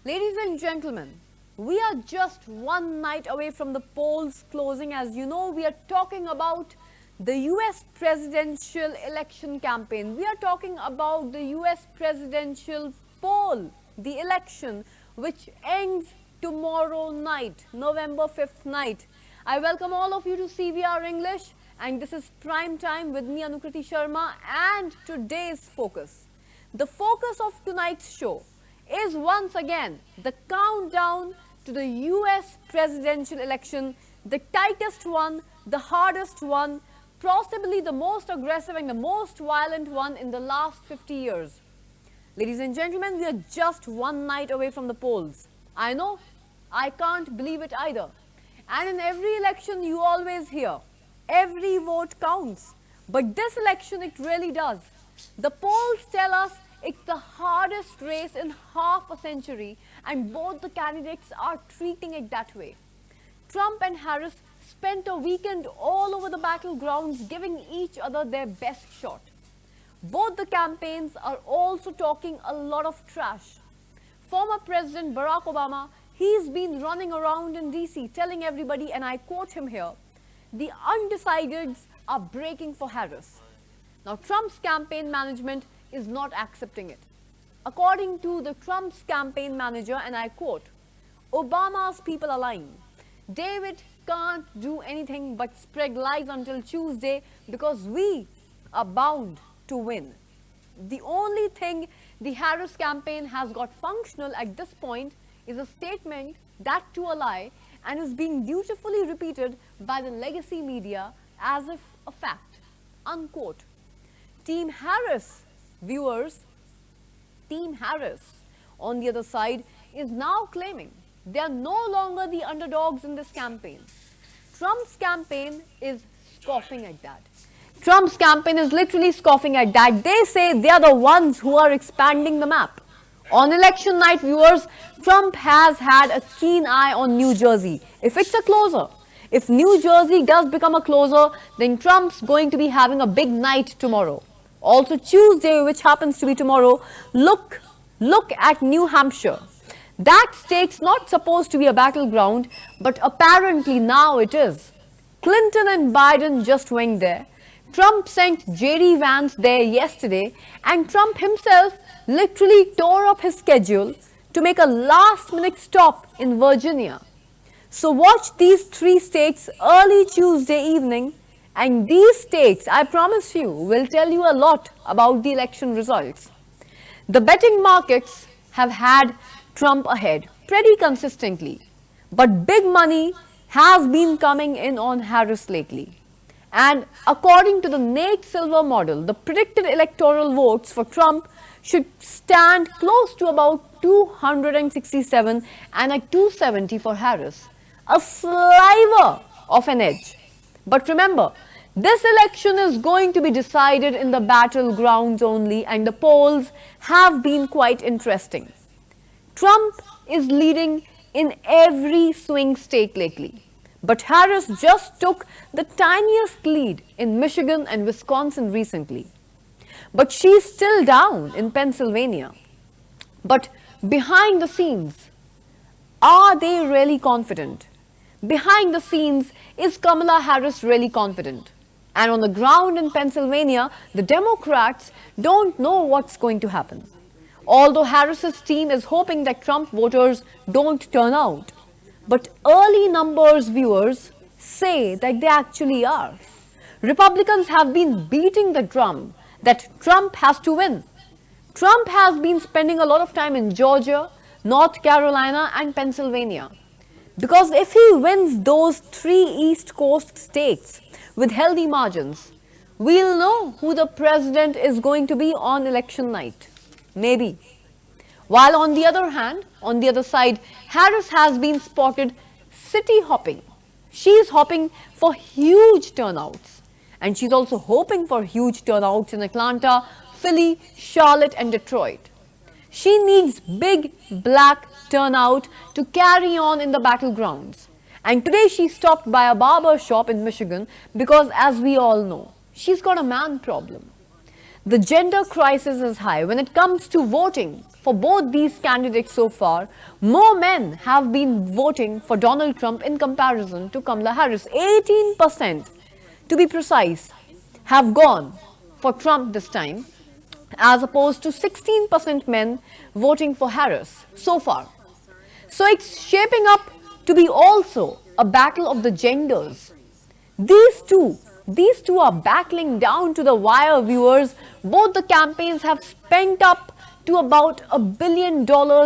Ladies and gentlemen, we are just one night away from the polls closing. As you know, we are talking about the US presidential election campaign. We are talking about the US presidential poll, the election, which ends tomorrow night, November 5th night. I welcome all of you to CVR English, and this is Prime Time with me, Anukriti Sharma, and today's focus. The focus of tonight's show is once again the countdown to the US presidential election, the tightest one, the hardest one, possibly the most aggressive and the most violent one in the last 50 years. Ladies and gentlemen, we are just one night away from the polls. I know, I can't believe it either. And in every election, you always hear, every vote counts. But this election, it really does. The polls tell us it's the hardest race in half a century, and both the candidates are treating it that way. Trump and Harris spent a weekend all over the battlegrounds giving each other their best shot. Both the campaigns are also talking a lot of trash. Former President Barack Obama, he's been running around in DC telling everybody, and I quote him here, the undecideds are breaking for Harris. Now, Trump's campaign management is not accepting it. According to the Trump's campaign manager, and I quote, Obama's people are lying. David can't do anything but spread lies until Tuesday because we are bound to win. The only thing the Harris campaign has got functional at this point is a statement, that to a lie, and is being dutifully repeated by the legacy media as if a fact. Unquote. Team Harris viewers, Team Harris on the other side is now claiming they are no longer the underdogs in this campaign. Trump's campaign is scoffing at that. Trump's campaign is literally scoffing at that. They say they are the ones who are expanding the map. On election night, viewers, Trump has had a keen eye on New Jersey. If it's a closer, if New Jersey does become a closer, then Trump's going to be having a big night tomorrow. Also Tuesday, which happens to be tomorrow, look at New Hampshire. That state's not supposed to be a battleground, but apparently now it is. Clinton and Biden just went there. Trump sent J.D. Vance there yesterday, and Trump himself literally tore up his schedule to make a last-minute stop in Virginia. So watch these three states early Tuesday evening, and these states, I promise you, will tell you a lot about the election results. The betting markets have had Trump ahead pretty consistently, but big money has been coming in on Harris lately. And according to the Nate Silver model, the predicted electoral votes for Trump should stand close to about 267 and at 270 for Harris. A sliver of an edge. But remember, this election is going to be decided in the battlegrounds only, and the polls have been quite interesting. Trump is leading in every swing state lately, but Harris just took the tiniest lead in Michigan and Wisconsin recently. But she's still down in Pennsylvania. But behind the scenes, are they really confident? Behind the scenes, is Kamala Harris really confident? And on the ground in Pennsylvania, the Democrats don't know what's going to happen. Although Harris's team is hoping that Trump voters don't turn out. But early numbers, viewers, say that they actually are. Republicans have been beating the drum that Trump has to win. Trump has been spending a lot of time in Georgia, North Carolina, and Pennsylvania. Because if he wins those three East Coast states with healthy margins, we'll know who the president is going to be on election night. Maybe. While on the other hand, on the other side, Harris has been spotted city hopping. She's hopping for huge turnouts. And she's also hoping for huge turnouts in Atlanta, Philly, Charlotte, and Detroit. She needs big black turnout to carry on in the battlegrounds. And today she stopped by a barber shop in Michigan because, as we all know, she's got a man problem. The gender crisis is high. When it comes to voting for both these candidates so far, more men have been voting for Donald Trump in comparison to Kamala Harris. 18%, to be precise, have gone for Trump this time, as opposed to 16% men voting for Harris so far. So it's shaping up to be also a battle of the genders. These two are battling down to the wire, viewers. Both the campaigns have spent up to about $1 billion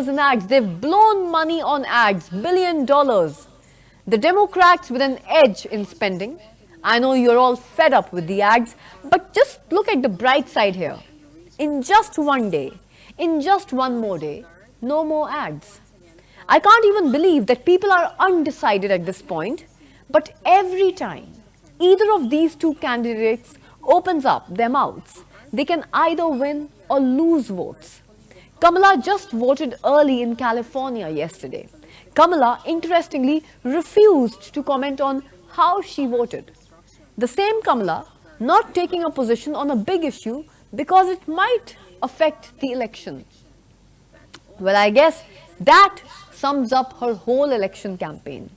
in ads. They've blown money on ads, $1 billion. The Democrats with an edge in spending. I know you're all fed up with the ads, but just look at the bright side here. In just one day, in just one more day, no more ads. I can't even believe that people are undecided at this point, but every time either of these two candidates opens up their mouths, they can either win or lose votes. Kamala just voted early in California yesterday. Kamala, interestingly, refused to comment on how she voted. The same Kamala not taking a position on a big issue because it might affect the election. Well, I guess that sums up her whole election campaign.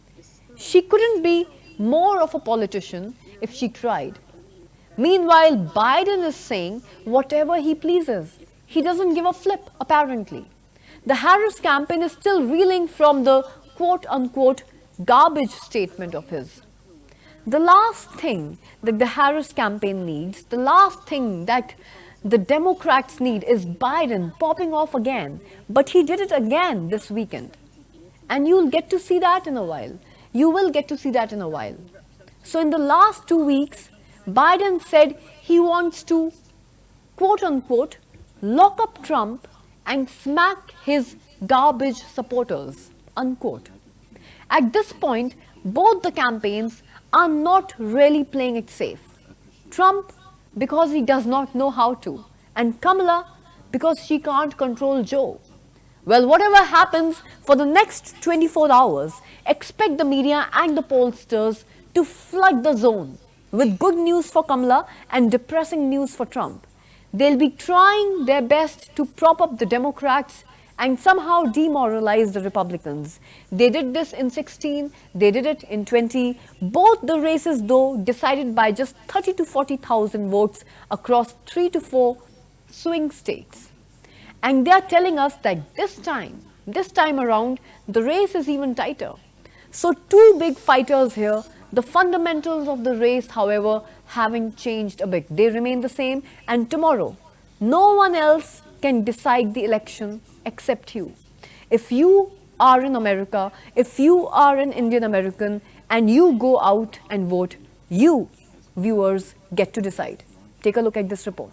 She couldn't be more of a politician if she tried. Meanwhile, Biden is saying whatever he pleases. He doesn't give a flip, apparently. The Harris campaign is still reeling from the quote-unquote garbage statement of his. The last thing that the Harris campaign needs, the last thing that the Democrats need is Biden popping off again. But he did it again this weekend. And you'll get to see that in a while. You will get to see that in a while. So in the last 2 weeks, Biden said he wants to, quote-unquote, lock up Trump and smack his garbage supporters, unquote. At this point, both the campaigns are not really playing it safe. Trump, because he does not know how to, and Kamala, because she can't control Joe. Well, whatever happens for the next 24 hours, expect the media and the pollsters to flood the zone with good news for Kamala and depressing news for Trump. They'll be trying their best to prop up the Democrats and somehow demoralize the Republicans. They did this in 16, they did it in 20. Both the races, though, decided by just 30 to 40,000 votes across 3 to 4 swing states. And they are telling us that this time around, the race is even tighter. So two big fighters here. The fundamentals of the race, however, haven't changed a bit. They remain the same. And tomorrow, no one else can decide the election except you. If you are in America, if you are an Indian American and you go out and vote, you, viewers, get to decide. Take a look at this report.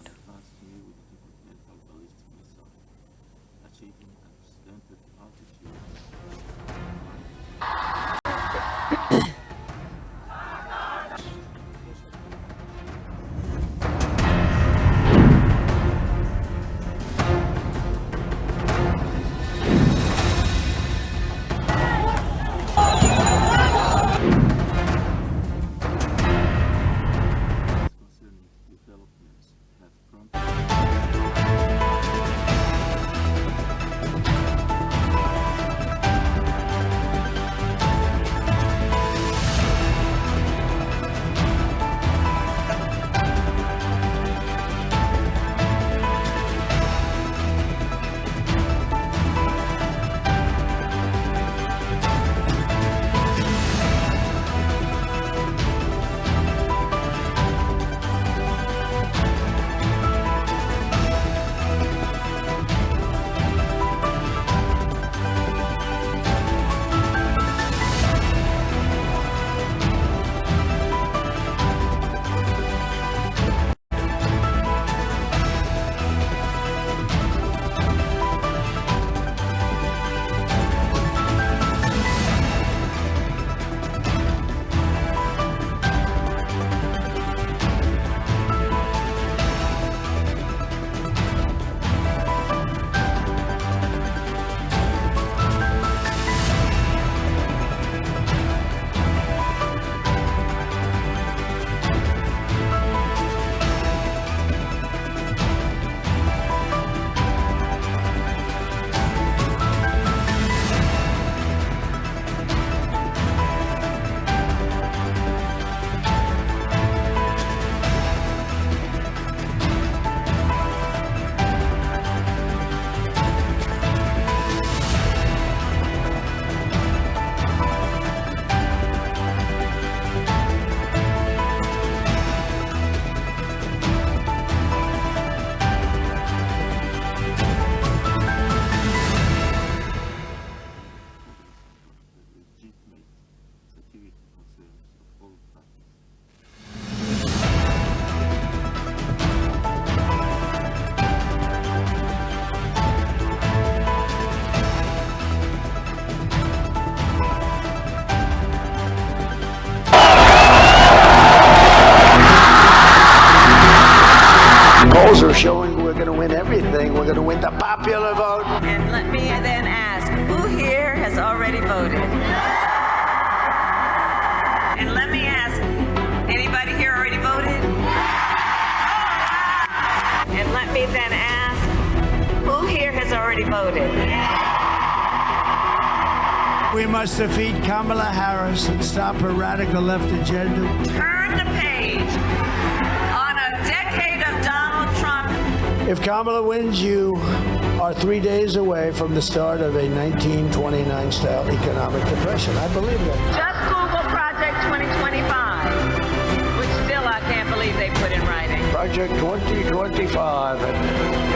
voted. And let me ask, anybody here already voted? And let me then ask, who here has already voted? We must defeat Kamala Harris and stop her radical left agenda. Turn the page on a decade of Donald Trump. If Kamala wins, you are 3 days away from the start of a 1929-style economic depression. I believe that. Just Google Project 2025, which still I can't believe they put in writing. Project 2025. And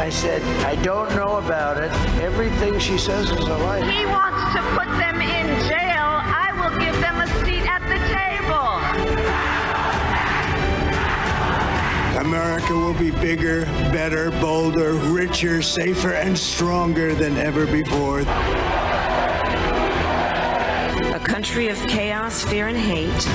I said, I don't know about it. Everything she says is a lie. He wants to put them in jail. I will give them a seat at the table. America will be bigger, better, bolder, richer, safer, and stronger than ever before. A country of chaos, fear, and hate,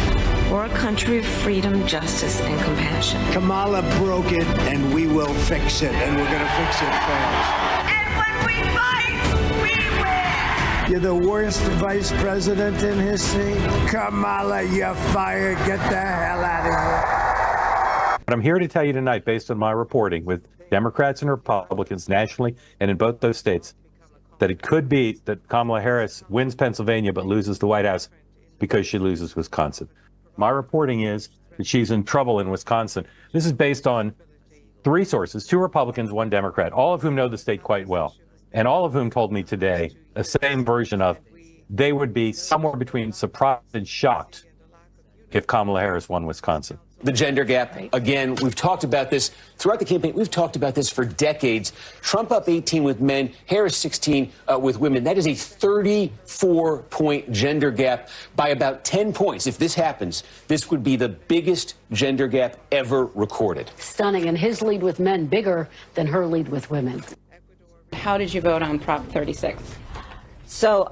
or a country of freedom, justice, and compassion. Kamala broke it, and we will fix it, and we're going to fix it fast. And when we fight, we win. You're the worst vice president in history. Kamala, you're fired. Get the hell out of here. But I'm here to tell you tonight, based on my reporting with Democrats and Republicans nationally and in both those states, that it could be that Kamala Harris wins Pennsylvania but loses the White House because she loses Wisconsin. My reporting is that she's in trouble in Wisconsin. This is based on 3 sources, 2 Republicans, 1 Democrat, all of whom know the state quite well, and all of whom told me today the same version of they would be somewhere between surprised and shocked if Kamala Harris won Wisconsin. The gender gap, again, we've talked about this throughout the campaign. We've talked about this for decades. Trump up 18 with men, Harris 16 with women. That is a 34-point gender gap by about 10 points. If this happens, this would be the biggest gender gap ever recorded. Stunning, and his lead with men bigger than her lead with women. How did you vote on Prop 36? So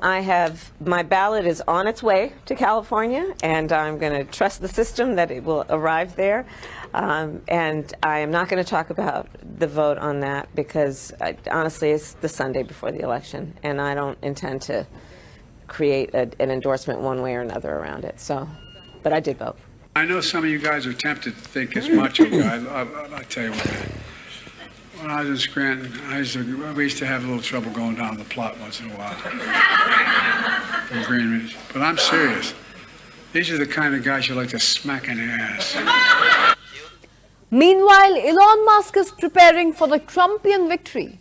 my ballot is on its way to California, and I'm going to trust the system that it will arrive there. And I am not going to talk about the vote on that because, honestly, it's the Sunday before the election, and I don't intend to create an endorsement one way or another around it. So, but I did vote. I know some of you guys are tempted to think it's macho guy. I'll tell you what. When I was in Scranton, we used to have a little trouble going down the plot once in a while from Greenwich. But I'm serious. These are the kind of guys you like to smack in the ass. Meanwhile, Elon Musk is preparing for the Trumpian victory.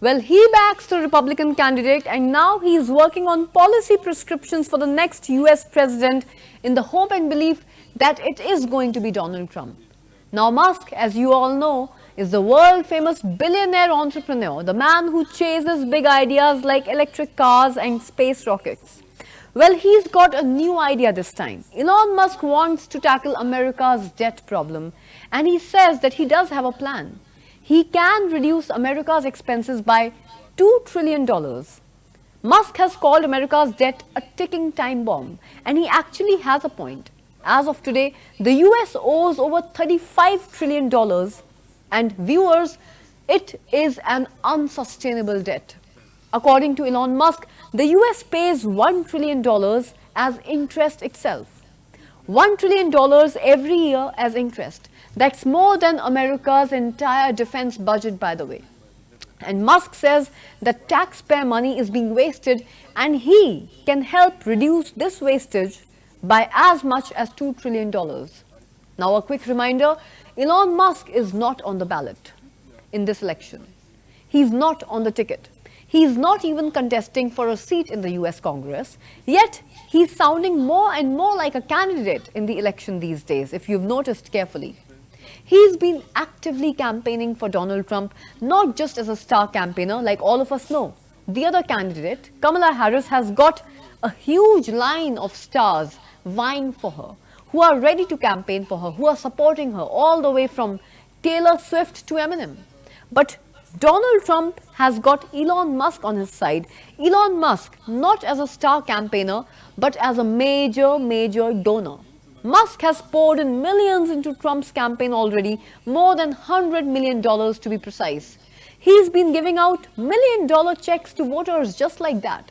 Well, he backs the Republican candidate and now he is working on policy prescriptions for the next US president in the hope and belief that it is going to be Donald Trump. Now, Musk, as you all know, is the world-famous billionaire entrepreneur, the man who chases big ideas like electric cars and space rockets. Well, he's got a new idea this time. Elon Musk wants to tackle America's debt problem, and he says that he does have a plan. He can reduce America's expenses by $2 trillion. Musk has called America's debt a ticking time bomb, and he actually has a point. As of today, the US owes over $35 trillion. And viewers, it is an unsustainable debt. According to Elon Musk, the US pays $1 trillion as interest itself. $1 trillion every year as interest. That's more than America's entire defense budget, by the way. And Musk says that taxpayer money is being wasted and he can help reduce this wastage by as much as $2 trillion. Now, a quick reminder, Elon Musk is not on the ballot in this election. He's not on the ticket. He's not even contesting for a seat in the US Congress. Yet, he's sounding more and more like a candidate in the election these days, if you've noticed carefully. He's been actively campaigning for Donald Trump, not just as a star campaigner like all of us know. The other candidate, Kamala Harris, has got a huge line of stars vying for her, who are ready to campaign for her, who are supporting her all the way from Taylor Swift to Eminem. But Donald Trump has got Elon Musk on his side. Elon Musk not as a star campaigner, but as a major donor. Musk has poured in millions into Trump's campaign already, more than $100 million to be precise. He's been giving out $1 million checks to voters just like that.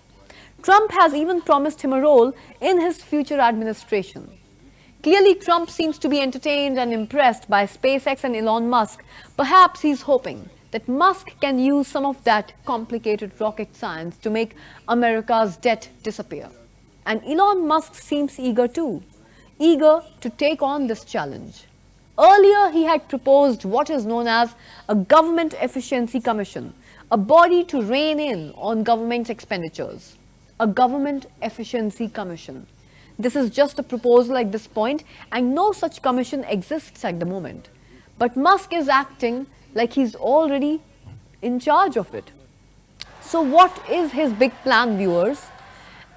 Trump has even promised him a role in his future administration. Clearly, Trump seems to be entertained and impressed by SpaceX and Elon Musk. Perhaps he's hoping that Musk can use some of that complicated rocket science to make America's debt disappear. And Elon Musk seems eager too, eager to take on this challenge. Earlier, he had proposed what is known as a Government Efficiency Commission, a body to rein in on government expenditures. A Government Efficiency Commission. This is just a proposal at this point, and no such commission exists at the moment. But Musk is acting like he's already in charge of it. So what is his big plan, viewers?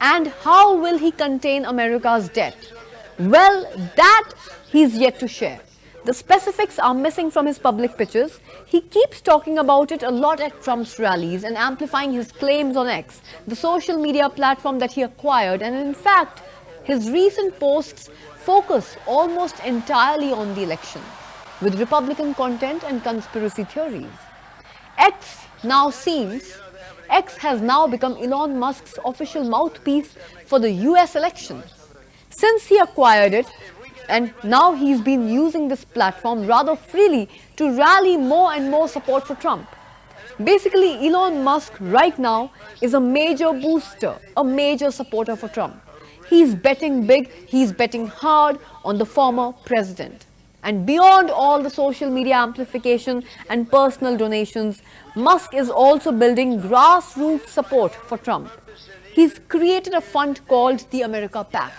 And how will he contain America's debt? Well, that he's yet to share. The specifics are missing from his public pitches. He keeps talking about it a lot at Trump's rallies and amplifying his claims on X, the social media platform that he acquired, and in fact, his recent posts focus almost entirely on the election, with Republican content and conspiracy theories. X has now become Elon Musk's official mouthpiece for the US election. Since he acquired it, and now he's been using this platform rather freely to rally more and more support for Trump. Basically, Elon Musk right now is a major booster, a major supporter for Trump. He's betting big, he's betting hard on the former president. And beyond all the social media amplification and personal donations, Musk is also building grassroots support for Trump. He's created a fund called the America PAC.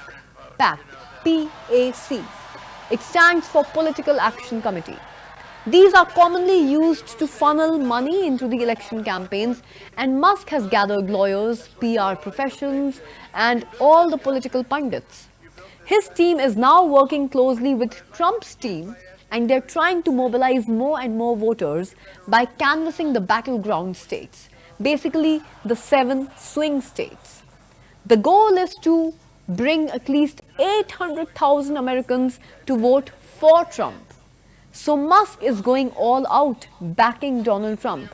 PAC. PAC. It stands for Political Action Committee. These are commonly used to funnel money into the election campaigns, and Musk has gathered lawyers, PR professionals, and all the political pundits. His team is now working closely with Trump's team, and they're trying to mobilize more and more voters by canvassing the battleground states, basically the 7 swing states. The goal is to bring at least 800,000 Americans to vote for Trump. So Musk is going all out backing Donald Trump.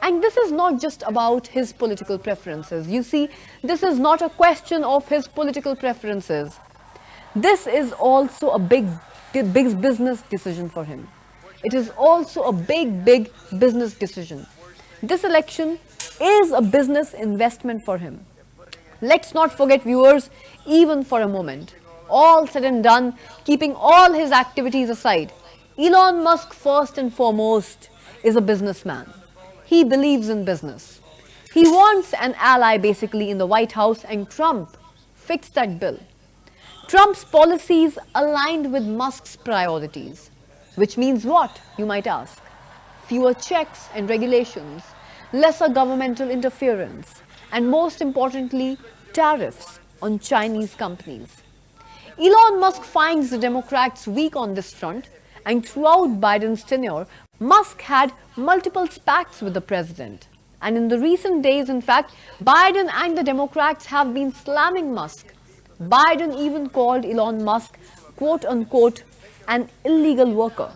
And this is not just about his political preferences. You see, this is not a question of his political preferences. This is also a big business decision for him. It is also a big business decision. This election is a business investment for him. Let's not forget, viewers, even for a moment, all said and done, keeping all his activities aside, Elon Musk first and foremost is a businessman. He believes in business. He wants an ally basically in the White House, and Trump fixed that bill. Trump's policies aligned with Musk's priorities, which means what, you might ask? Fewer checks and regulations, lesser governmental interference, and most importantly, tariffs on Chinese companies. Elon Musk finds the Democrats weak on this front, and throughout Biden's tenure, Musk had multiple spats with the president. And in the recent days, in fact, Biden and the Democrats have been slamming Musk. Biden even called Elon Musk, quote unquote, an illegal worker.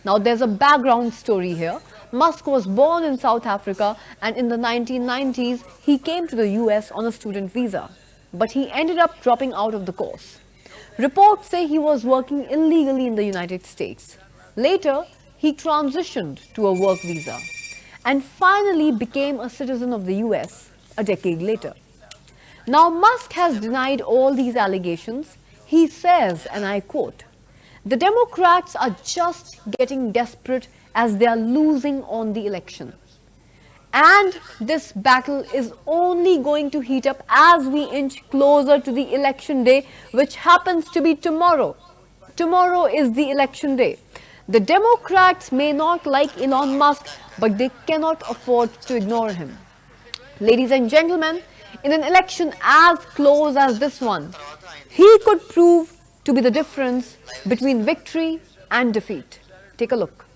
Now, there's a background story here. Musk was born in South Africa, and in the 1990s, he came to the US on a student visa. But he ended up dropping out of the course. Reports say he was working illegally in the United States. Later, he transitioned to a work visa and finally became a citizen of the US a decade later. Now, Musk has denied all these allegations. He says, and I quote, "The Democrats are just getting desperate as they are losing on the election. And this battle is only going to heat up as we inch closer to the election day, which happens to be tomorrow. Tomorrow is the election day. The Democrats may not like Elon Musk, but they cannot afford to ignore him." Ladies and gentlemen, in an election as close as this one, he could prove to be the difference between victory and defeat. Take a look.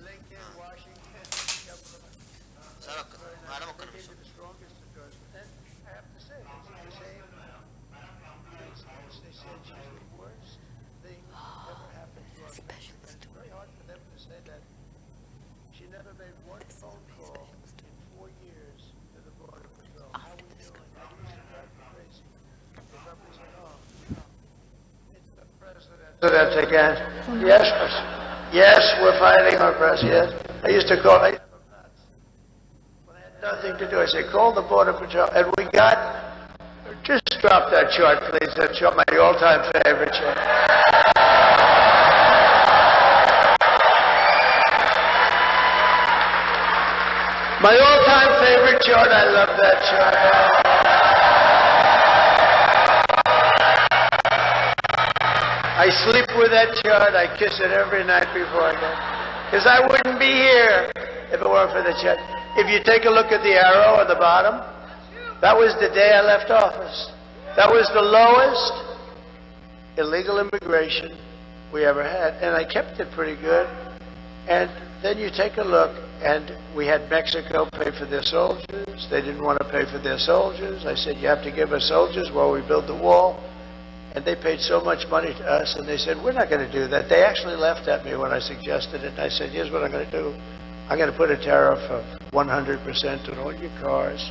She never made one phone call in 4 years to the Border Patrol. After this, crazy. president again. Yes, yes, we're fighting our president. I used to call it when I had nothing to do. I said, call the Border Patrol. And we got, just drop that chart, please. That chart, my all-time favorite chart. My all-time favorite chart. I love that chart. I sleep with that chart. I kiss it every night before I go. Because I wouldn't be here if it weren't for the chart. If you take a look at the arrow at the bottom, that was the day I left office. That was the lowest illegal immigration we ever had. And I kept it pretty good. And then you take a look, and we had Mexico pay for their soldiers. They didn't want to pay for their soldiers. I said, you have to give us soldiers while we build the wall. And they paid so much money to us, and they said, we're not going to do that. They actually laughed at me when I suggested it. And I said, here's what I'm going to do. I'm going to put a tariff of 100% on all your cars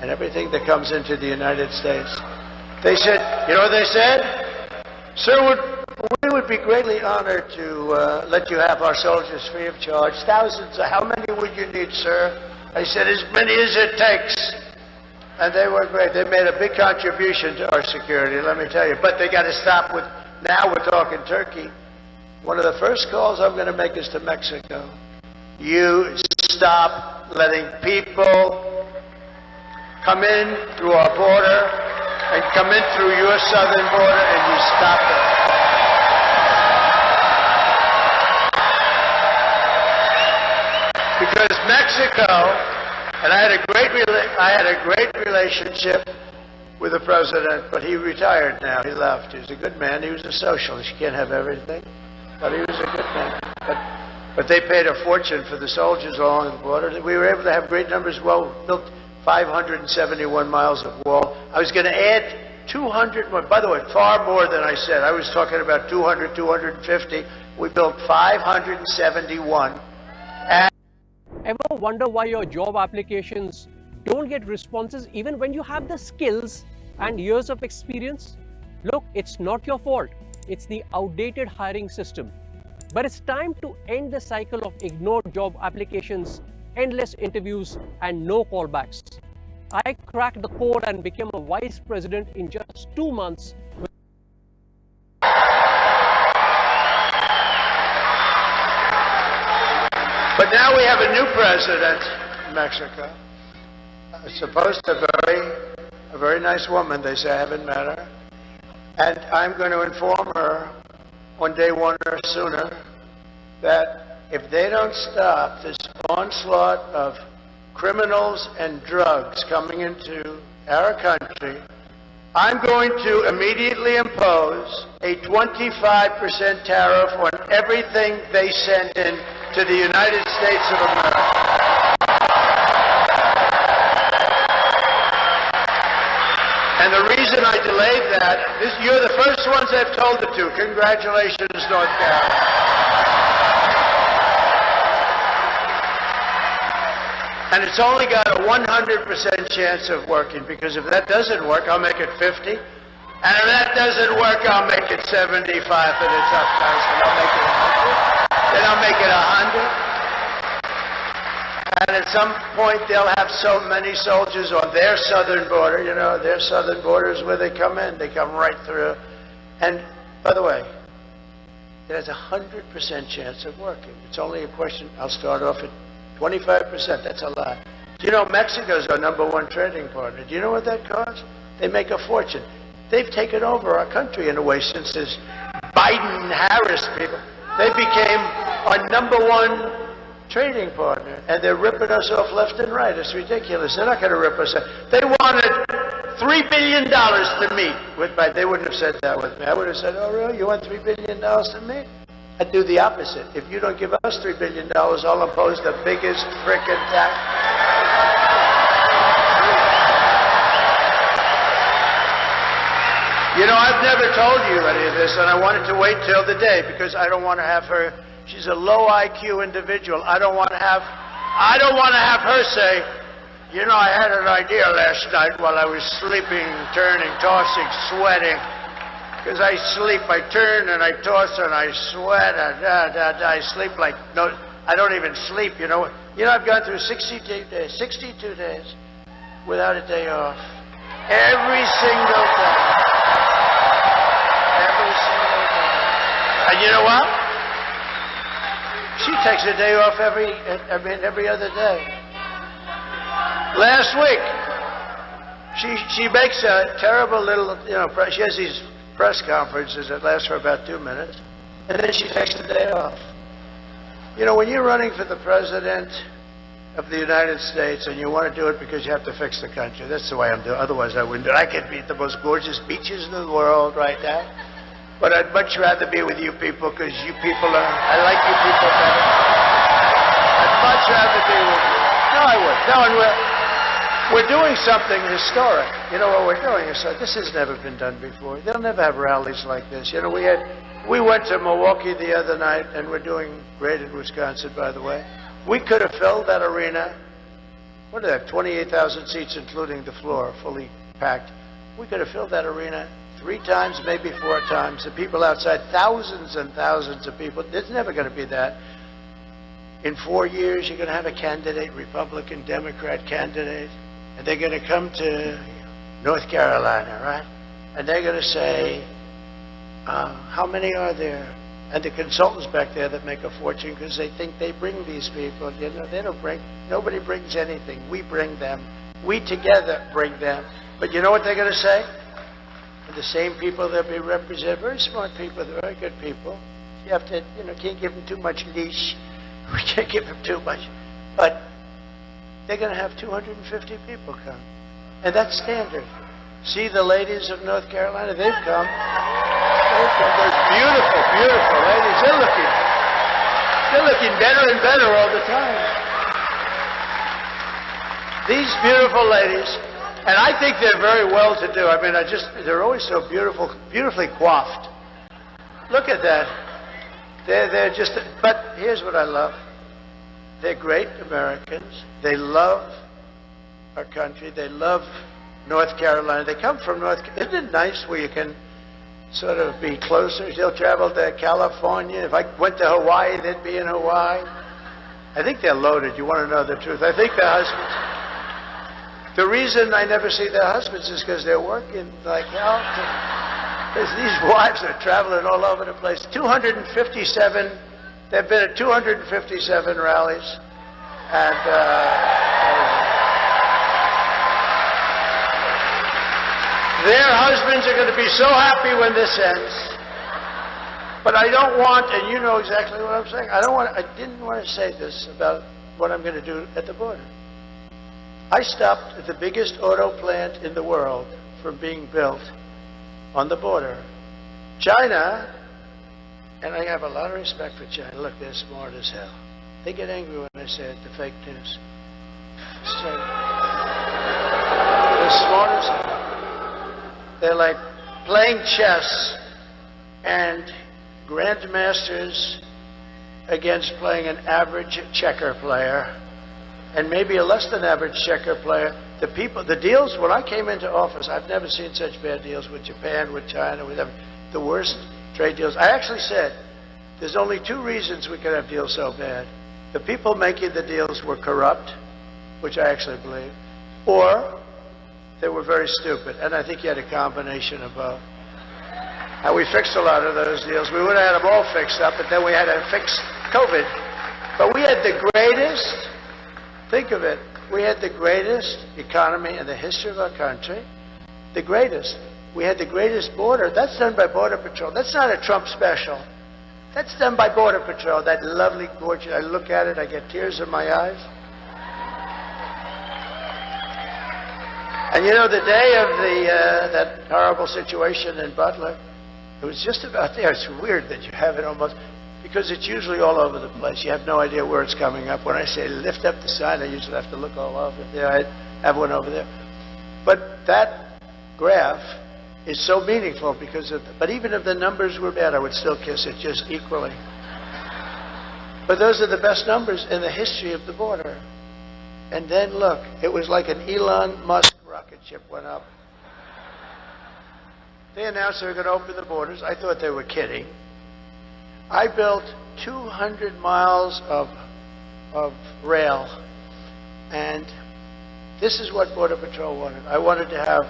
and everything that comes into the United States. They said, you know what they said? Sir, we would be greatly honored to let you have our soldiers free of charge. Thousands. How many would you need, sir? I said, as many as it takes. And they were great. They made a big contribution to our security, let me tell you. But they got to stop with, now we're talking Turkey. One of the first calls I'm going to make is to Mexico. You stop letting people come in through our border and come in through your southern border, and you stop it. Because Mexico, and I had a great relationship with the president, but he retired now. He left. He was a good man. He was a socialist. You can't have everything, but he was a good man. But they paid a fortune for the soldiers along the border. We were able to have great numbers. Well, built 571 miles of wall. I was going to add 200. By the way, far more than I said. I was talking about 200, 250. We built 571. Ever wonder why your job applications don't get responses even when you have the skills and years of experience? Look, it's not your fault. It's the outdated hiring system. But it's time to end the cycle of ignored job applications, endless interviews, and no callbacks. I cracked the code and became a vice president in just 2 months. But now we have a new president in Mexico. Supposed to be a very nice woman. They say I haven't met her. And I'm going to inform her on day one or sooner that if they don't stop this onslaught of criminals and drugs coming into our country, I'm going to immediately impose a 25% tariff on everything they send in to the United States of America. And the reason I delayed that, you're the first ones I've told it to. Congratulations, North Carolina. And it's only got a 100% chance of working, because if that doesn't work, I'll make it 50. And if that doesn't work, I'll make it 75 for the tough guys. And I'll make it 100. Then I'll make it 100. And at some point, they'll have so many soldiers on their southern border. You know, their southern border is where they come in. They come right through. And, by the way, it has a 100% chance of working. It's only a question. I'll start off at 25%. That's a lot. Do you know Mexico's our #1 trading partner? Do you know what that costs? They make a fortune. They've taken over our country in a way since this Biden-Harris people. They became our #1 trading partner, and they're ripping us off left and right. It's ridiculous. They're not going to rip us off. They wanted $3 billion to meet with me. They wouldn't have said that with me. I would have said, oh, really? You want $3 billion to meet? I'd do the opposite. If you don't give us $3 billion, I'll impose the biggest frickin' tax. You know, I've never told you any of this, and I wanted to wait till the day because I don't want to have her. She's a low IQ individual. I don't want to have her say, you know, I had an idea last night while I was sleeping, turning, tossing, sweating. Because I sleep, I turn and I toss and I sweat and I sleep like, no, I don't even sleep, you know. You know, I've gone through 62 days without a day off. Every single day. Every single day. And you know what? She takes a day off every other day. Last week, she makes a terrible little, you know, she has these press conferences that last for about 2 minutes, and then she takes the day off. You know, when you're running for the president of the United States and you want to do it because you have to fix the country, that's the way I'm doing. Otherwise, I wouldn't do it. I could be at the most gorgeous beaches in the world right now, but I'd much rather be with you people because you people are, I like you people better. I'd much rather be with you. No, I would. No, and we're doing something historic. You know what we're doing? It's like, this has never been done before. They'll never have rallies like this. You know, we went to Milwaukee the other night, and we're doing great in Wisconsin, by the way. We could have filled that arena. What are that? 28,000 seats, including the floor, fully packed. We could have filled that arena 3 times, maybe 4 times. The people outside, thousands and thousands of people. It's never going to be that. In 4 years, you're going to have a candidate, Republican, Democrat candidate, and they're going to come to North Carolina, right? And they're going to say, how many are there? And the consultants back there that make a fortune because they think they bring these people. You know, they don't bring, nobody brings anything. We bring them. We together bring them. But you know what they're going to say? And the same people that be represented, very smart people, they're very good people. You have to, you know, can't give them too much leash. We can't give them too much. But they're going to have 250 people come. And that's standard. See the ladies of North Carolina? They've come. Those beautiful, beautiful ladies. They're looking better and better all the time. These beautiful ladies, and I think they're very well to do. I mean, they're always so beautiful, beautifully coiffed. Look at that. They're just, but here's what I love. They're great Americans. They love our country. They love North Carolina. They come from North Carolina. Isn't it nice where you can sort of be closer? They'll travel to California. If I went to Hawaii, they'd be in Hawaii. I think they're loaded. You want to know the truth? I think their husbands. The reason I never see their husbands is because they're working like hell. Because these wives are traveling all over the place. 257. They've been at 257 rallies, and their husbands are going to be so happy when this ends. But I don't want, and you know exactly what I'm saying, I didn't want to say this about what I'm going to do at the border. I stopped at the biggest auto plant in the world from being built on the border. China, and I have a lot of respect for China. Look, they're smart as hell. They get angry when I say it, the fake news. So, they're smart as hell. They're like playing chess and grandmasters against playing an average checker player and maybe a less than average checker player. The deals, when I came into office, I've never seen such bad deals with Japan, with China, with them. The worst trade deals. I actually said, there's only 2 reasons we could have deals so bad. The people making the deals were corrupt, which I actually believe, or they were very stupid. And I think you had a combination of both. And we fixed a lot of those deals. We would have had them all fixed up, but then we had to fix COVID. But we had the greatest, think of it, we had the greatest economy in the history of our country. The greatest. We had the greatest border. That's done by Border Patrol. That's not a Trump special. That's done by Border Patrol. That lovely, gorgeous, I look at it, I get tears in my eyes. And you know, the day of that horrible situation in Butler, it was just about there. It's weird that you have it almost, because it's usually all over the place. You have no idea where it's coming up. When I say lift up the sign, I usually have to look all over there. I have one over there. But that graph is so meaningful because of, but even if the numbers were bad, I would still kiss it just equally. But those are the best numbers in the history of the border. And then look, it was like an Elon Musk rocket ship went up. They announced they were going to open the borders. I thought they were kidding. I built 200 miles of rail, and this is what Border Patrol wanted. I wanted to have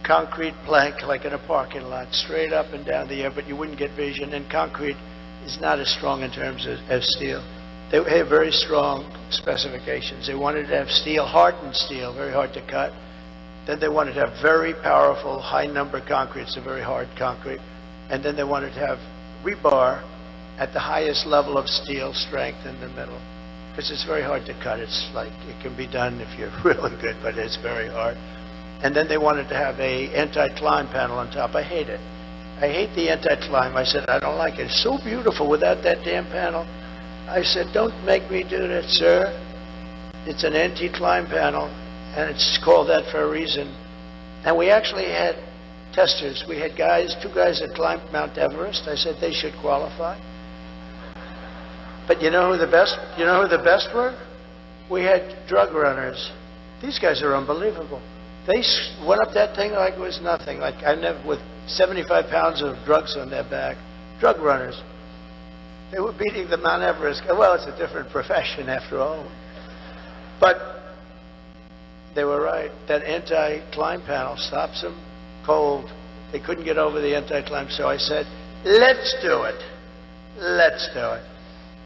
concrete plank like in a parking lot, straight up and down the air, but you wouldn't get vision, and concrete is not as strong in terms of steel. They have very strong specifications. They wanted to have steel, hardened steel, very hard to cut. Then they wanted to have very powerful, high-number concrete, so very hard concrete. And then they wanted to have rebar at the highest level of steel strength in the middle, because it's very hard to cut. It's like, it can be done if you're really good, but it's very hard. And then they wanted to have a anti-climb panel on top. I hate it. I hate the anti-climb. I said, I don't like it. It's so beautiful without that damn panel. I said, don't make me do that, sir. It's an anti-climb panel, and it's called that for a reason. And we actually had testers. We had guys, 2 guys that climbed Mount Everest. I said they should qualify. But you know who the best were? We had drug runners. These guys are unbelievable. They went up that thing like it was nothing. Like I never, with 75 pounds of drugs on their back. Drug runners. They were beating the Mount Everest. Well, it's a different profession after all. But they were right. That anti-climb panel stops them cold. They couldn't get over the anti-climb, so I said, let's do it. Let's do it.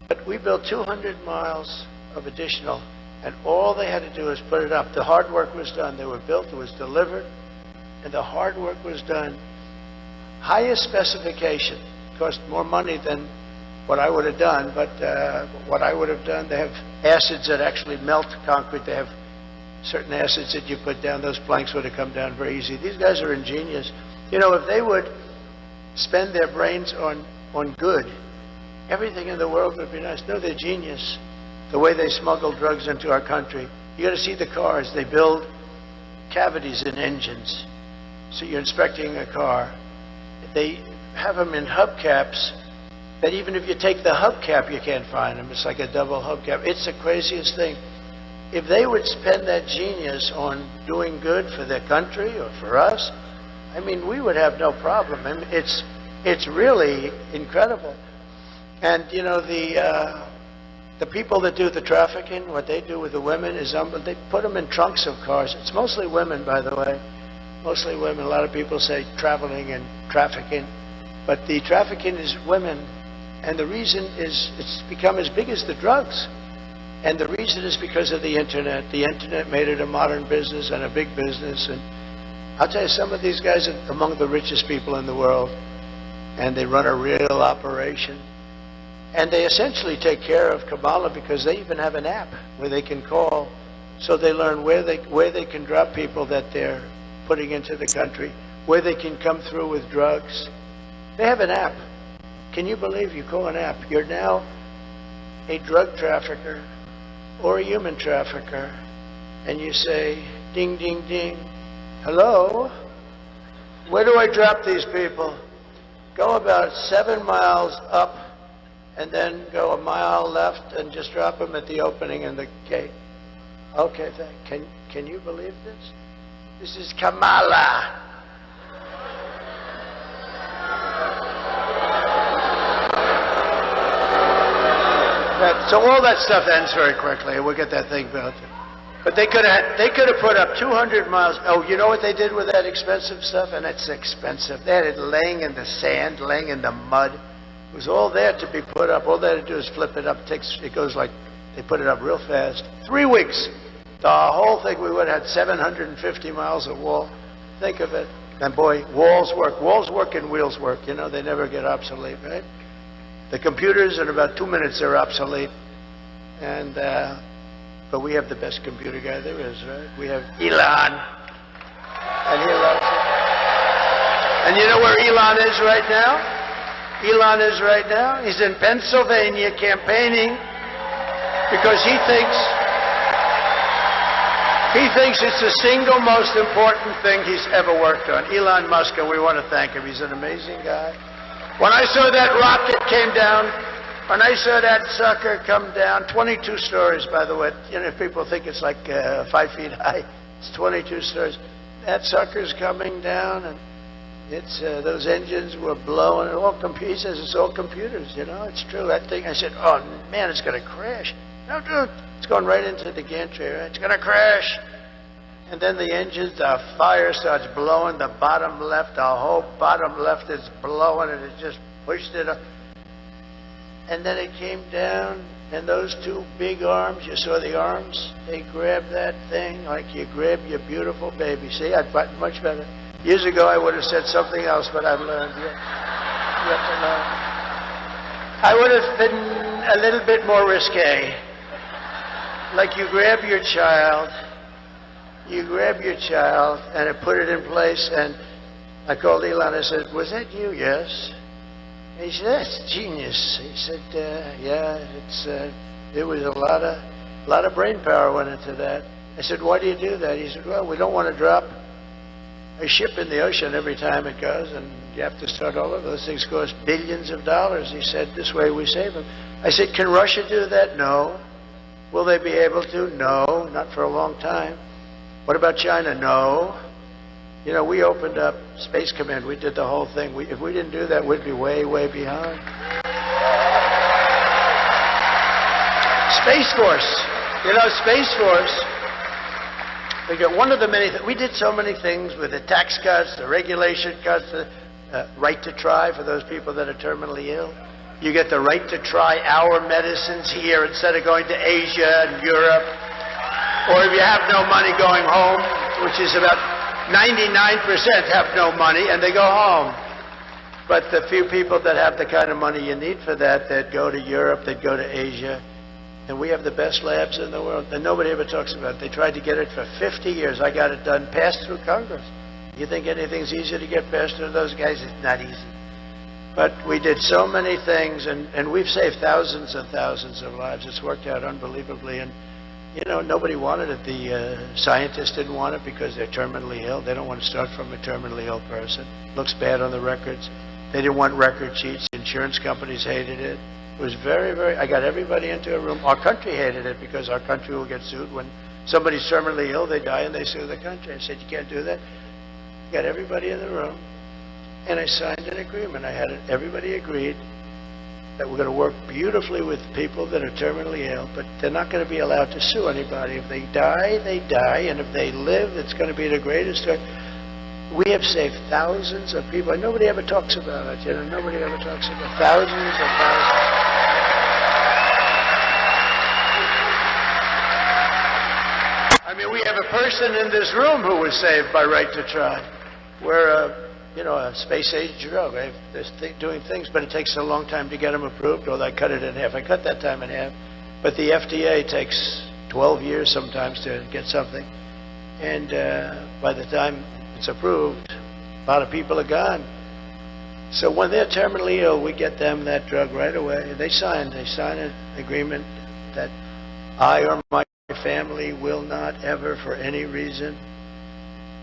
But we built 200 miles of additional, and all they had to do was put it up. The hard work was done. They were built, it was delivered, and the hard work was done. Highest specification. Cost more money than what I would have done, but what I would have done, they have acids that actually melt concrete. They have certain acids that you put down. Those planks would have come down very easy. These guys are ingenious. You know, if they would spend their brains on good, everything in the world would be nice. No, they're genius. The way they smuggle drugs into our country. You got to see the cars. They build cavities in engines. So you're inspecting a car. They have them in hubcaps that even if you take the hubcap, you can't find them. It's like a double hubcap. It's the craziest thing. If they would spend that genius on doing good for their country or for us, I mean, we would have no problem. I mean, it's really incredible. And, you know, the people that do the trafficking, what they do with the women is, they put them in trunks of cars. It's mostly women, by the way. Mostly women. A lot of people say traveling and trafficking. But the trafficking is women. And the reason is it's become as big as the drugs. And the reason is because of the Internet. The Internet made it a modern business and a big business. And I'll tell you, some of these guys are among the richest people in the world. And they run a real operation. And they essentially take care of Kamala because they even have an app where they can call. So they learn where they can drop people that they're putting into the country, where they can come through with drugs. They have an app. Can you believe you call an app? You're now a drug trafficker or a human trafficker, and you say, ding, ding, ding, hello? Where do I drop these people? Go about 7 miles up, and then go a mile left and just drop them at the opening in the gate. Okay, can you believe this? This is Kamala. So all that stuff ends very quickly. We'll get that thing built. But they could have put up 200 miles. Oh, you know what they did with that expensive stuff? And it's expensive. They had it laying in the sand, laying in the mud. It was all there to be put up. All they had to do is flip it up. It goes like, they put it up real fast. 3 weeks. The whole thing, we would have had 750 miles of wall. Think of it. And boy, walls work. Walls work and wheels work. You know, they never get obsolete, right? The computers, in about 2 minutes, they're obsolete. And, but we have the best computer guy there is, right? We have Elon. And he loves it. And you know where Elon is right now? Elon is right now. He's in Pennsylvania campaigning because he thinks it's the single most important thing he's ever worked on. Elon Musk, and we want to thank him. He's an amazing guy. When I saw that rocket came down, when I saw that sucker come down, 22 stories, by the way. You know, if people think it's like 5 feet high, it's 22 stories. That sucker's coming down, and It's those engines were blowing. He says it's all computers. It's true. That thing. I said, oh man, it's going to crash. No, dude, it's going right into the gantry. Right? It's going to crash. And then the engines, the fire starts blowing. The bottom left, the whole bottom left is blowing, and it just pushed it up. And then it came down, and those two big arms, you saw the arms? They grabbed that thing like you grab your beautiful baby. See, I'd gotten much better. Years ago, I would have said something else, but I've learned. You have to learn. I would have been a little bit more risque. Like you grab your child, and I put it in place, and I called Elon. I said, was that you? Yes. And he said, that's genius. He said, yeah, there was a lot of brain power went into that. I said, why do you do that? He said, well, we don't want to drop a ship in the ocean every time it goes, and you have to start all over. Those things cost billions of dollars. He said, this way we save them. I said, can Russia do that? No. Will they be able to? No, not for a long time. What about China? No. We opened up Space Command. We did the whole thing. If we didn't do that, we'd be way, way behind. Space Force. Space Force. We got one of the many. We did so many things with the tax cuts, the regulation cuts, the right to try for those people that are terminally ill. You get the right to try our medicines here instead of going to Asia and Europe. Or if you have no money going home, which is about 99% have no money and they go home. But the few people that have the kind of money you need for that, they'd go to Europe, they'd go to Asia. And we have the best labs in the world. And nobody ever talks about it. They tried to get it for 50 years. I got it done, passed through Congress. You think anything's easy to get passed through those guys? It's not easy. But we did so many things, and we've saved thousands and thousands of lives. It's worked out unbelievably. And, nobody wanted it. The scientists didn't want it because they're terminally ill. They don't want to start from a terminally ill person. Looks bad on the records. They didn't want record sheets. Insurance companies hated it. It was very, very... I got everybody into a room. Our country hated it because our country will get sued. When somebody's terminally ill, they die and they sue the country. I said, you can't do that. Got everybody in the room. And I signed an agreement. Everybody agreed that we're going to work beautifully with people that are terminally ill, but they're not going to be allowed to sue anybody. If they die, they die, and if they live, it's going to be the greatest. We have saved thousands of people, and nobody ever talks about it. Nobody ever talks about thousands and thousands. We have a person in this room who was saved by right to try. We're a space-age drug. They're doing things, but it takes a long time to get them approved, or I cut it in half. I cut that time in half. But the FDA takes 12 years sometimes to get something. And by the time it's approved, a lot of people are gone. So when they're terminally ill, we get them that drug right away. They sign an agreement that I or my family will not ever, for any reason,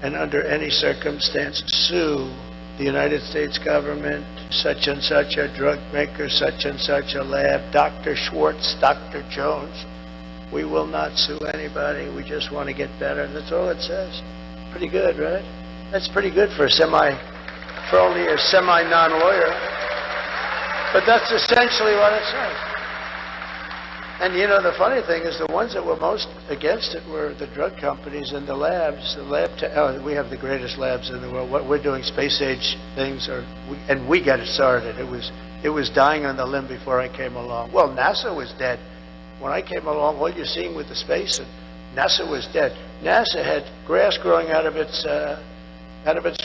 and under any circumstance, sue the United States government, such and such a drug maker, such and such a lab, Dr. Schwartz, Dr. Jones. We will not sue anybody. We just want to get better. And that's all it says. Pretty good, right? That's pretty good for only a semi-non-lawyer. But that's essentially what it says. And the funny thing is, the ones that were most against it were the drug companies and the labs. We have the greatest labs in the world. What we're doing, space-age things, and we got it started. It was dying on the limb before I came along. Well, NASA was dead. When I came along, all you're seeing with the space, and NASA was dead. NASA had grass growing out of its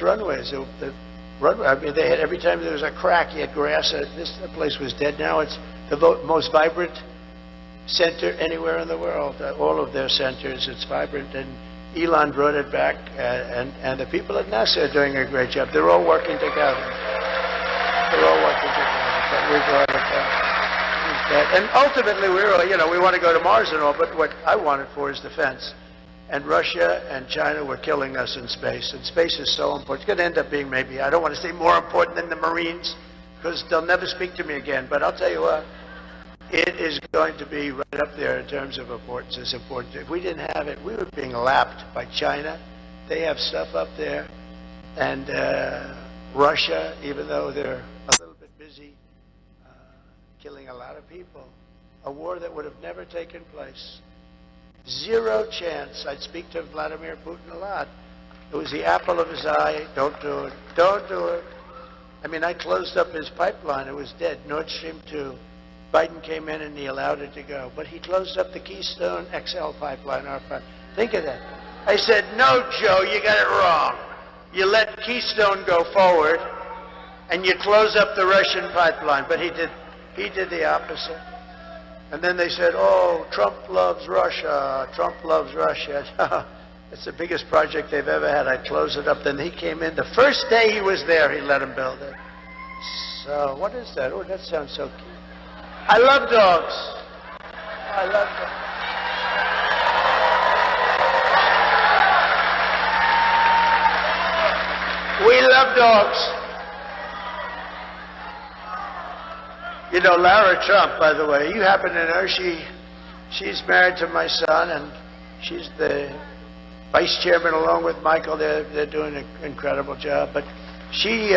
runways. They had, every time there was a crack, you had grass. The place was dead. Now it's the most vibrant center anywhere in the world. All of their centers, it's vibrant, and Elon brought it back, and the people at NASA are doing a great job. They're all working together. But we brought it back. And ultimately, we want to go to Mars and all, but what I want it for is defense. And Russia and China were killing us in space, and space is so important. It's going to end up being, maybe, I don't want to say more important than the Marines, because they'll never speak to me again, but I'll tell you what, it is going to be right up there in terms of importance. It's important. If we didn't have it, we were being lapped by China. They have stuff up there, and Russia, even though they're a little bit busy killing a lot of people. A war that would have never taken place. Zero chance. I'd speak to Vladimir Putin a lot. It was the apple of his eye. Don't do it. Don't do it. I mean, I closed up his pipeline. It was dead. Nord Stream 2. Biden came in and he allowed it to go. But he closed up the Keystone XL pipeline, our pipeline. Think of that. I said, no, Joe, you got it wrong. You let Keystone go forward and you close up the Russian pipeline. But he did the opposite. And then they said, oh, Trump loves Russia. Trump loves Russia. It's the biggest project they've ever had. I closed it up. Then he came in. The first day he was there, he let him build it. So what is that? Oh, that sounds so cute. I love dogs. I love dogs. We love dogs. You know, Lara Trump, by the way, you happen to know she's married to my son, and she's the vice chairman along with Michael. They're doing an incredible job. But she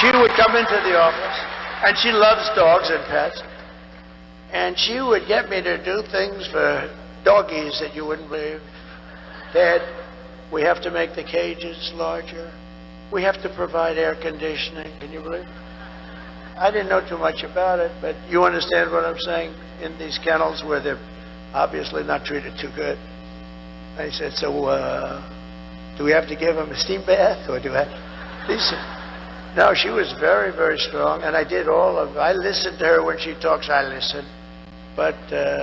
would come into the office, and she loves dogs and pets, and she would get me to do things for doggies that you wouldn't believe. Dad, we have to make the cages larger. We have to provide air conditioning. Can you believe it? I didn't know too much about it, but you understand what I'm saying? In these kennels where they're obviously not treated too good. I said, so do we have to give them a steam bath, or do I? He said, no, she was very, very strong, and I listened to her when she talks, I listen. But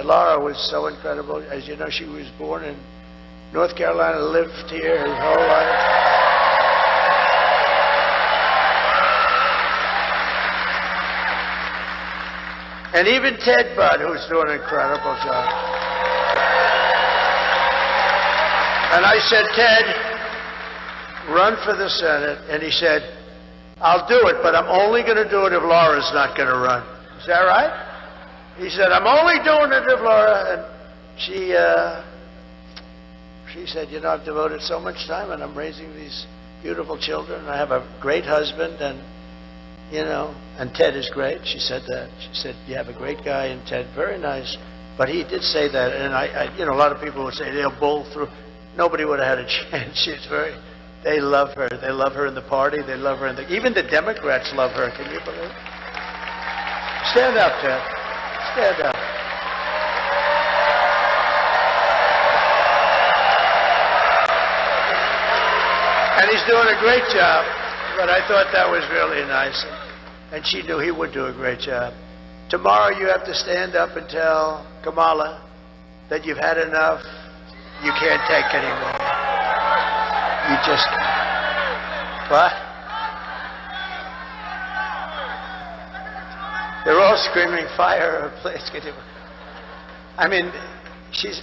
Laura was so incredible. As you know, she was born in North Carolina, lived here her whole life. And even Ted Budd, who's doing an incredible job. And I said, Ted, run for the Senate. And he said, I'll do it, but I'm only going to do it if Laura's not going to run. Is that right? He said, I'm only doing it if Laura. And she said, you know, I've devoted so much time, and I'm raising these beautiful children. I have a great husband, and you know, and Ted is great. She said that. She said, you have a great guy in Ted, very nice. But he did say that, and I you know, a lot of people would say they'll bowl through. Nobody would have had a chance. They love her. They love her in the party. They love her even the Democrats love her. Can you believe it? Stand up, Ted. Stand up. And he's doing a great job. But I thought that was really nice. And she knew he would do a great job. Tomorrow you have to stand up and tell Kamala that you've had enough. You can't take anymore. You just can't. What? They're all screaming fire, please. I mean,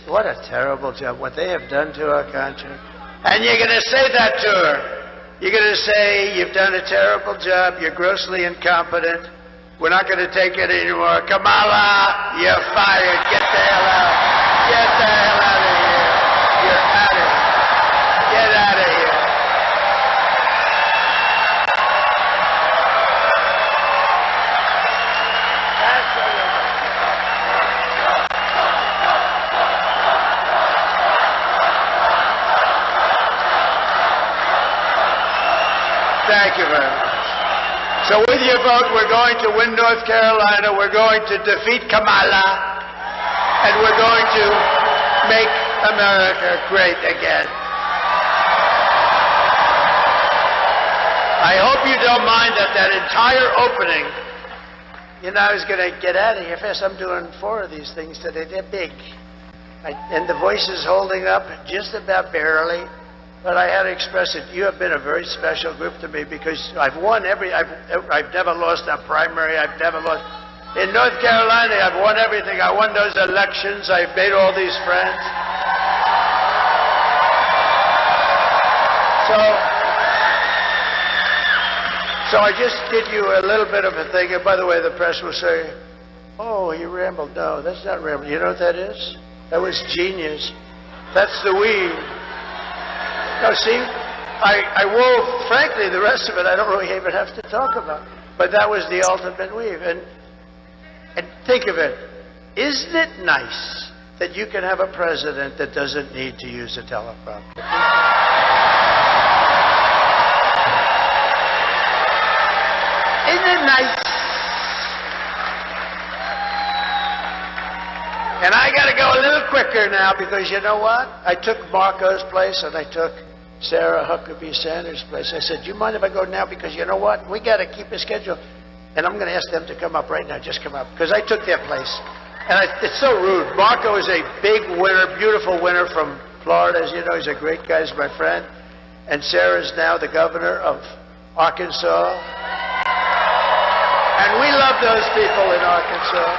what a terrible job. What they have done to our country. And you're going to say that to her. You're going to say, you've done a terrible job, you're grossly incompetent, we're not going to take it anymore. Kamala, you're fired. Get the hell out. Get the hell out of here. You're out of here. Get out of here. That's what you're doing. Thank you very much. So with your vote, we're going to win North Carolina, we're going to defeat Kamala, and we're going to make America great again. I hope you don't mind that entire opening, you know, I was going to get out of here fast. I'm doing 4 of these things today. They're big. And the voice is holding up just about barely. But I had to express it. You have been a very special group to me because I've won I've never lost a primary. I've never lost. In North Carolina, I've won everything. I won those elections. I've made all these friends. So I just did you a little bit of a thing. And by the way, the press will say, oh, he rambled. No, that's not rambling. You know what that is? That was genius. That's the weed. No, see, I wove, frankly, the rest of it I don't really even have to talk about. But that was the ultimate weave. And think of it. Isn't it nice that you can have a president that doesn't need to use a teleprompter? Isn't it nice? And I got to go a little quicker now because you know what? I took Marco's place and I took Sarah Huckabee Sanders' place. I said, do you mind if I go now? Because you know what? We got to keep a schedule. And I'm going to ask them to come up right now. Just come up. Because I took their place. And it's so rude. Marco is a big winner, beautiful winner from Florida. As you know, he's a great guy. He's my friend. And Sarah's now the governor of Arkansas. And we love those people in Arkansas.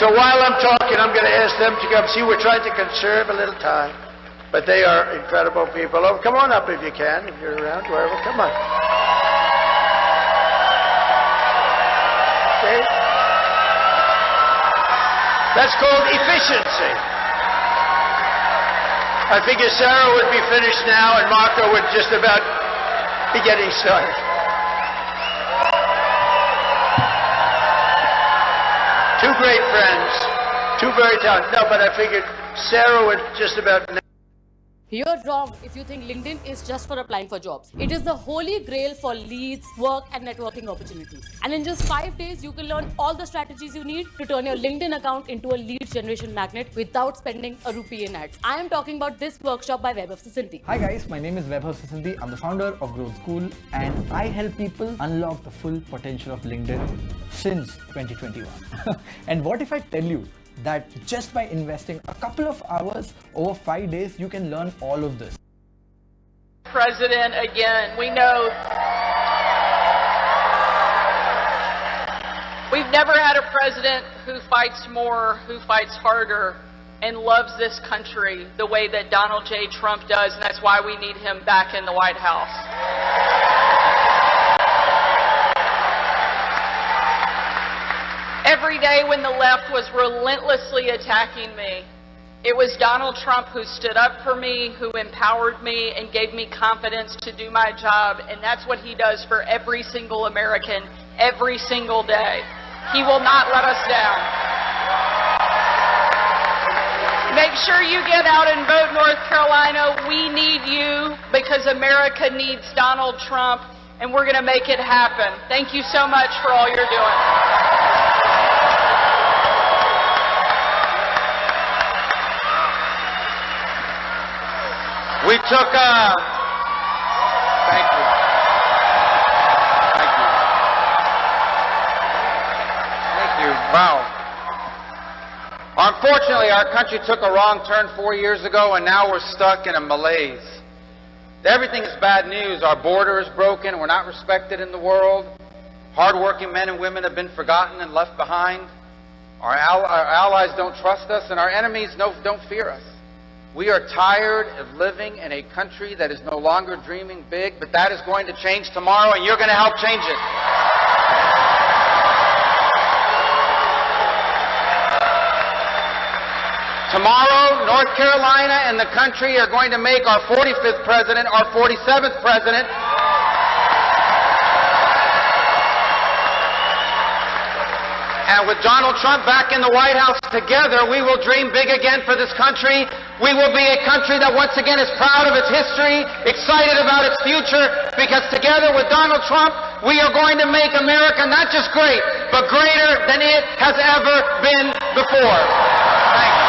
So while I'm talking, I'm going to ask them to come. See, we're trying to conserve a little time. But they are incredible people. Oh, come on up if you can, if you're around, wherever. Come on. Okay. That's called efficiency. I figure Sarah would be finished now and Marco would just about be getting started. Two great friends, two very talented. No, but I figured Sarah would just about... You're wrong if you think LinkedIn is just for applying for jobs. It is the holy grail for leads, work, and networking opportunities. And in just 5 days, you can learn all the strategies you need to turn your LinkedIn account into a lead generation magnet without spending a rupee in ads. I am talking about this workshop by Web of Sisinti. Hi guys, my name is Web of Sisinti. I'm the founder of Growth School and I help people unlock the full potential of LinkedIn since 2021. And what if I tell you that just by investing a couple of hours over 5 days, you can learn all of this. President, again, we know we've never had a president who fights more, who fights harder, and loves this country the way that Donald J. Trump does, and that's why we need him back in the White House. Every day when the left was relentlessly attacking me, it was Donald Trump who stood up for me, who empowered me, and gave me confidence to do my job. And that's what he does for every single American, every single day. He will not let us down. Make sure you get out and vote, North Carolina. We need you because America needs Donald Trump, and we're going to make it happen. Thank you so much for all you're doing. We took, thank you. Thank you. Thank you. Wow. Unfortunately, our country took a wrong turn 4 years ago, and now we're stuck in a malaise. Everything is bad news. Our border is broken. We're not respected in the world. Hardworking men and women have been forgotten and left behind. Our allies don't trust us, and our enemies don't fear us. We are tired of living in a country that is no longer dreaming big, but that is going to change tomorrow, and you're going to help change it. Tomorrow, North Carolina and the country are going to make our 45th president our 47th president. And with Donald Trump back in the White House, together we will dream big again for this country. We will be a country that once again is proud of its history, excited about its future, because together with Donald Trump, we are going to make America not just great, but greater than it has ever been before. Thank you.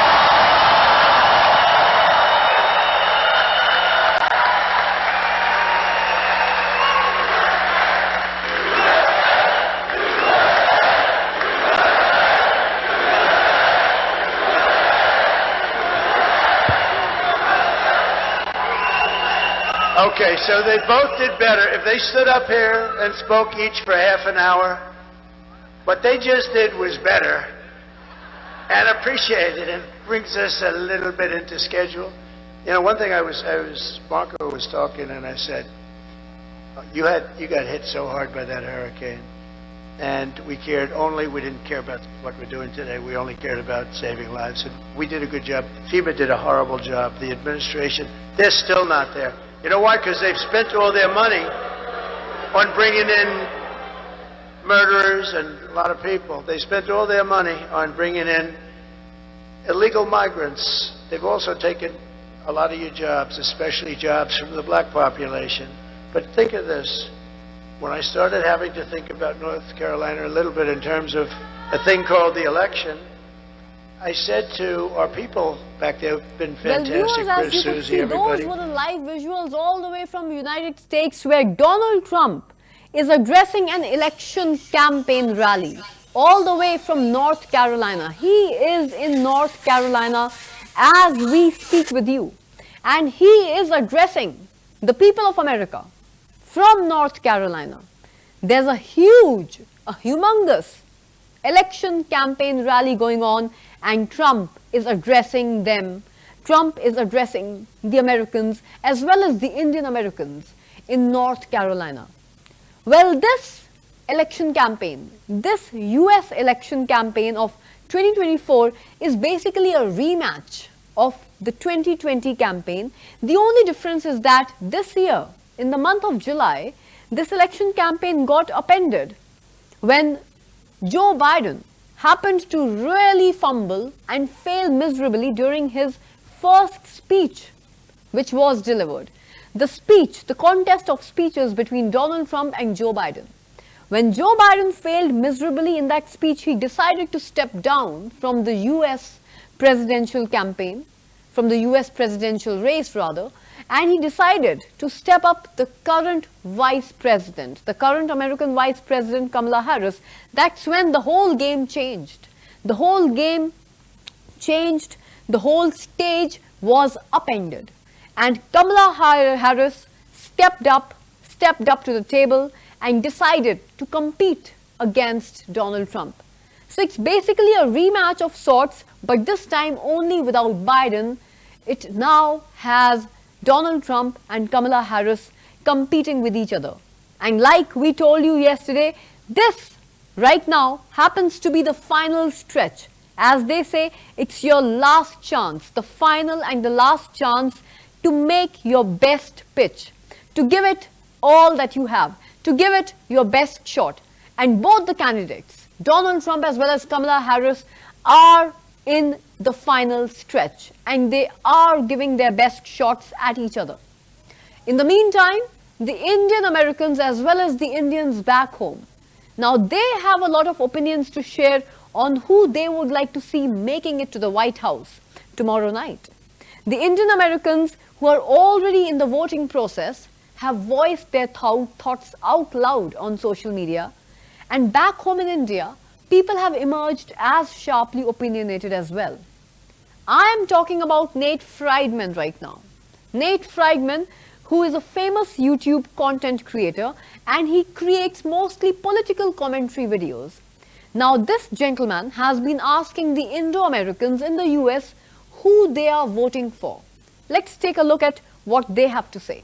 Okay, so they both did better. If they stood up here and spoke each for half an hour, what they just did was better and appreciated and brings us a little bit into schedule. You know, one thing Marco was talking and I said, you got hit so hard by that hurricane and we didn't care about what we're doing today. We only cared about saving lives. And we did a good job. FEMA did a horrible job. The administration, they're still not there. You know why? Because they've spent all their money on bringing in murderers and a lot of people. They spent all their money on bringing in illegal migrants. They've also taken a lot of your jobs, especially jobs from the black population. But think of this. When I started having to think about North Carolina a little bit in terms of a thing called the election, I said to our people back there, who've been fantastic, well, viewers, as Chris, you could Susie, see, everybody. those were the live visuals all the way from the United States, where Donald Trump is addressing an election campaign rally all the way from North Carolina. He is in North Carolina as we speak with you, and he is addressing the people of America from North Carolina. There's a humongous election campaign rally going on, and Trump is addressing them. Trump is addressing the Americans as well as the Indian Americans in North Carolina. Well, this election campaign, this US election campaign of 2024 is basically a rematch of the 2020 campaign. The only difference is that this year, in the month of July, this election campaign got upended when Joe Biden happened to really fumble and fail miserably during his first speech, which was delivered. The speech, the contest of speeches between Donald Trump and Joe Biden. When Joe Biden failed miserably in that speech, he decided to step down from the US presidential campaign, from the US presidential race rather, and he decided to step up the current vice president, the current American vice president Kamala Harris. That's when the whole game changed. The whole game changed, the whole stage was upended. And Kamala Harris stepped up to the table and decided to compete against Donald Trump. So it's basically a rematch of sorts, but this time only without Biden. It now has Donald Trump and Kamala Harris competing with each other. And like we told you yesterday, this right now happens to be the final stretch. As they say, it's your last chance, the final and the last chance to make your best pitch, to give it all that you have, to give it your best shot. And both the candidates, Donald Trump as well as Kamala Harris, are in the final stretch, and they are giving their best shots at each other. In the meantime, the Indian Americans as well as the Indians back home, now they have a lot of opinions to share on who they would like to see making it to the White House tomorrow night. The Indian Americans who are already in the voting process have voiced their thoughts out loud on social media, and back home in India, people have emerged as sharply opinionated as well. I am talking about Nate Friedman right now. Nate Friedman, who is a famous YouTube content creator, and he creates mostly political commentary videos. Now, this gentleman has been asking the Indo-Americans in the US who they are voting for. Let's take a look at what they have to say.